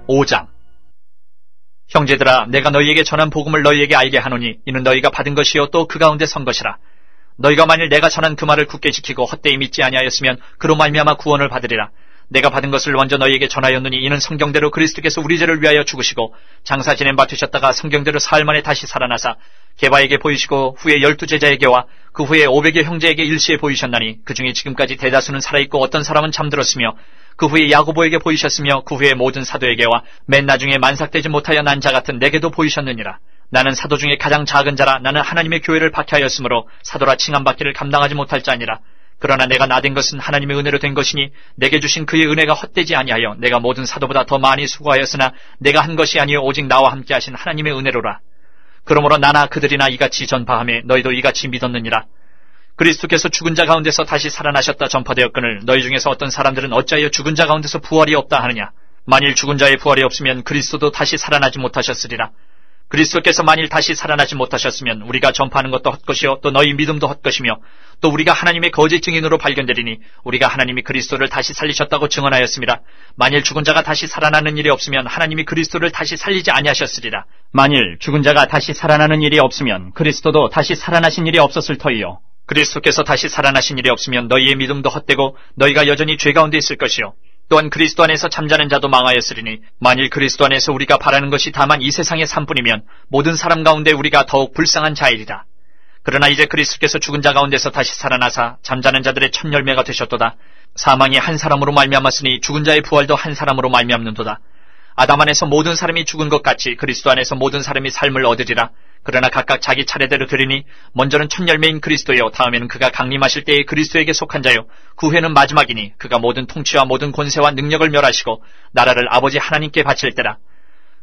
5장. 형제들아, 내가 너희에게 전한 복음을 너희에게 알게 하노니 이는 너희가 받은 것이요 또 그 가운데 선 것이라. 너희가 만일 내가 전한 그 말을 굳게 지키고 헛되이 믿지 아니하였으면 그로 말미암아 구원을 받으리라. 내가 받은 것을 먼저 너희에게 전하였느니 이는 성경대로 그리스도께서 우리 죄를 위하여 죽으시고 장사 지낸 바 되셨다가 성경대로 사흘 만에 다시 살아나사 게바에게 보이시고 후에 12제자에게와 그 후에 500의 형제에게 일시에 보이셨나니 그 중에 지금까지 대다수는 살아있고 어떤 사람은 잠들었으며 그 후에 야고보에게 보이셨으며 그 후에 모든 사도에게와 맨 나중에 만삭되지 못하여 난 자 같은 내게도 보이셨느니라. 나는 사도 중에 가장 작은 자라. 나는 하나님의 교회를 박해하였으므로 사도라 칭함받기를 감당하지 못할 자니라. 그러나 내가 나된 것은 하나님의 은혜로 된 것이니 내게 주신 그의 은혜가 헛되지 아니하여 내가 모든 사도보다 더 많이 수고하였으나 내가 한 것이 아니요 오직 나와 함께 하신 하나님의 은혜로라. 그러므로 나나 그들이나 이같이 전파하며 너희도 이같이 믿었느니라. 그리스도께서 죽은 자 가운데서 다시 살아나셨다 전파되었거늘 너희 중에서 어떤 사람들은 어찌하여 죽은 자 가운데서 부활이 없다 하느냐. 만일 죽은 자의 부활이 없으면 그리스도도 다시 살아나지 못하셨으리라. 그리스도께서 만일 다시 살아나지 못하셨으면 우리가 전파하는 것도 헛것이요 또 너희 믿음도 헛것이며 또 우리가 하나님의 거짓 증인으로 발견되리니 우리가 하나님이 그리스도를 다시 살리셨다고 증언하였습니다. 만일 죽은 자가 다시 살아나는 일이 없으면 하나님이 그리스도를 다시 살리지 아니하셨으리라. 만일 죽은 자가 다시 살아나는 일이 없으면 그리스도도 다시 살아나신 일이 없었을 터이요. 그리스도께서 다시 살아나신 일이 없으면 너희의 믿음도 헛되고 너희가 여전히 죄 가운데 있을 것이요. 또한 그리스도 안에서 잠자는 자도 망하였으리니 만일 그리스도 안에서 우리가 바라는 것이 다만 이 세상의 삶뿐이면 모든 사람 가운데 우리가 더욱 불쌍한 자이리라. 그러나 이제 그리스도께서 죽은 자 가운데서 다시 살아나사 잠자는 자들의 첫 열매가 되셨도다. 사망이 한 사람으로 말미암았으니 죽은 자의 부활도 한 사람으로 말미암는도다. 아담 안에서 모든 사람이 죽은 것 같이 그리스도 안에서 모든 사람이 삶을 얻으리라. 그러나 각각 자기 차례대로 되리니 먼저는 첫 열매인 그리스도요 다음에는 그가 강림하실 때에 그리스도에게 속한 자요 그 후에는 마지막이니 그가 모든 통치와 모든 권세와 능력을 멸하시고 나라를 아버지 하나님께 바칠 때라.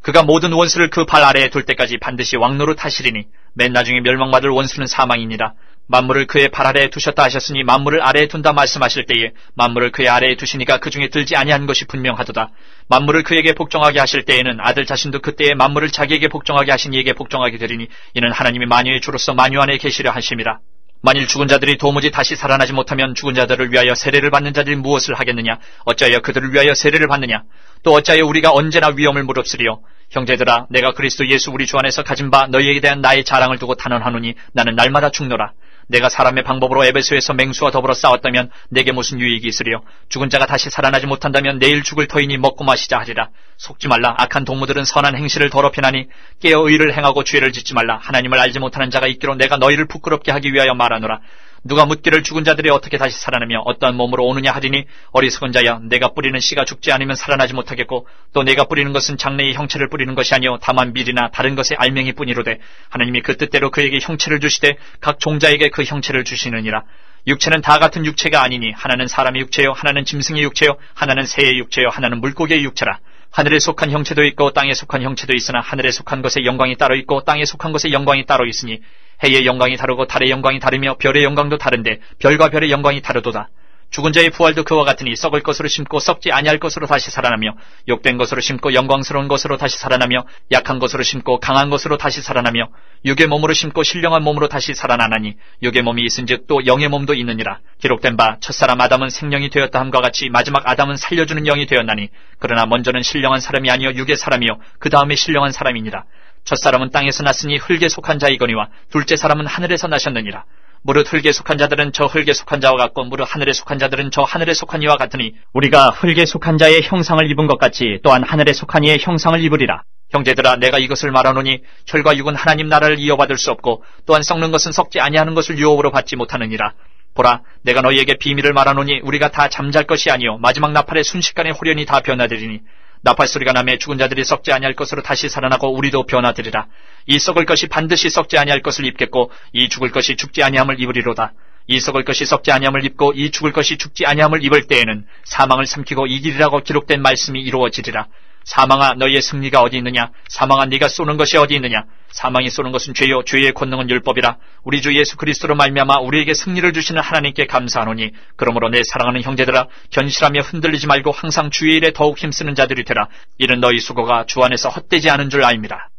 그가 모든 원수를 그 발 아래에 둘 때까지 반드시 왕노릇 하시리니 맨 나중에 멸망받을 원수는 사망이니라. 만물을 그의 발 아래에 두셨다 하셨으니 만물을 아래에 둔다 말씀하실 때에 만물을 그의 아래에 두시니까 그 중에 들지 아니한 것이 분명하도다. 만물을 그에게 복종하게 하실 때에는 아들 자신도 그때에 만물을 자기에게 복종하게 하신 이에게 복종하게 되리니 이는 하나님이 만유의 주로서 만유 안에 계시려 하심이라. 만일 죽은 자들이 도무지 다시 살아나지 못하면 죽은 자들을 위하여 세례를 받는 자들이 무엇을 하겠느냐. 어찌하여 그들을 위하여 세례를 받느냐. 또 어찌하여 우리가 언제나 위험을 무릅쓰리요. 형제들아, 내가 그리스도 예수 우리 주 안에서 가진 바 너희에게 대한 나의 자랑을 두고 단언하노니 나는 날마다 죽노라. 내가 사람의 방법으로 에베소에서 맹수와 더불어 싸웠다면 내게 무슨 유익이 있으리요. 죽은 자가 다시 살아나지 못한다면 내일 죽을 터이니 먹고 마시자 하리라. 속지 말라. 악한 동무들은 선한 행실을 더럽히나니 깨어 의를 행하고 죄를 짓지 말라. 하나님을 알지 못하는 자가 있기로 내가 너희를 부끄럽게 하기 위하여 말하노라. 누가 묻기를 죽은 자들이 어떻게 다시 살아나며 어떠한 몸으로 오느냐 하리니 어리석은 자야, 내가 뿌리는 씨가 죽지 않으면 살아나지 못하겠고 또 내가 뿌리는 것은 장래의 형체를 뿌리는 것이 아니요 다만 밀이나 다른 것의 알맹이 뿐이로되 하나님이 그 뜻대로 그에게 형체를 주시되 각 종자에게 그 형체를 주시느니라. 육체는 다 같은 육체가 아니니 하나는 사람의 육체요 하나는 짐승의 육체요 하나는 새의 육체요 하나는 물고기의 육체라. 하늘에 속한 형체도 있고 땅에 속한 형체도 있으나 하늘에 속한 것의 영광이 따로 있고 땅에 속한 것의 영광이 따로 있으니 해의 영광이 다르고 달의 영광이 다르며 별의 영광도 다른데 별과 별의 영광이 다르도다. 죽은 자의 부활도 그와 같으니 썩을 것으로 심고 썩지 아니할 것으로 다시 살아나며 욕된 것으로 심고 영광스러운 것으로 다시 살아나며 약한 것으로 심고 강한 것으로 다시 살아나며 육의 몸으로 심고 신령한 몸으로 다시 살아나나니 육의 몸이 있은즉 또 영의 몸도 있느니라. 기록된 바 첫사람 아담은 생령이 되었다 함과 같이 마지막 아담은 살려주는 영이 되었나니 그러나 먼저는 신령한 사람이 아니요 육의 사람이요 그 다음에 신령한 사람이니라. 첫사람은 땅에서 났으니 흙에 속한 자이거니와 둘째 사람은 하늘에서 나셨느니라. 무릇 흙에 속한 자들은 저 흙에 속한 자와 같고 무릇 하늘에 속한 자들은 저 하늘에 속한 이와 같으니 우리가 흙에 속한 자의 형상을 입은 것 같이 또한 하늘에 속한 이의 형상을 입으리라. 형제들아, 내가 이것을 말하노니 혈과 육은 하나님 나라를 이어받을 수 없고 또한 썩는 것은 썩지 아니하는 것을 유업으로 받지 못하느니라. 보라, 내가 너희에게 비밀을 말하노니 우리가 다 잠잘 것이 아니요 마지막 나팔에 순식간에 홀연히 다 변화되리니 나팔 소리가 나매 죽은 자들이 썩지 아니할 것으로 다시 살아나고 우리도 변화되리라. 이 썩을 것이 반드시 썩지 아니할 것을 입겠고 이 죽을 것이 죽지 아니함을 입으리로다. 이 썩을 것이 썩지 아니함을 입고 이 죽을 것이 죽지 아니함을 입을 때에는 사망을 삼키고 이기리라고 기록된 말씀이 이루어지리라. 사망아, 너희의 승리가 어디 있느냐? 사망아, 네가 쏘는 것이 어디 있느냐? 사망이 쏘는 것은 죄요 죄의 권능은 율법이라. 우리 주 예수 그리스도로 말미암아 우리에게 승리를 주시는 하나님께 감사하노니 그러므로 내 사랑하는 형제들아, 견실하며 흔들리지 말고 항상 주의 일에 더욱 힘쓰는 자들이 되라. 이는 너희 수고가 주 안에서 헛되지 않은 줄 알미라.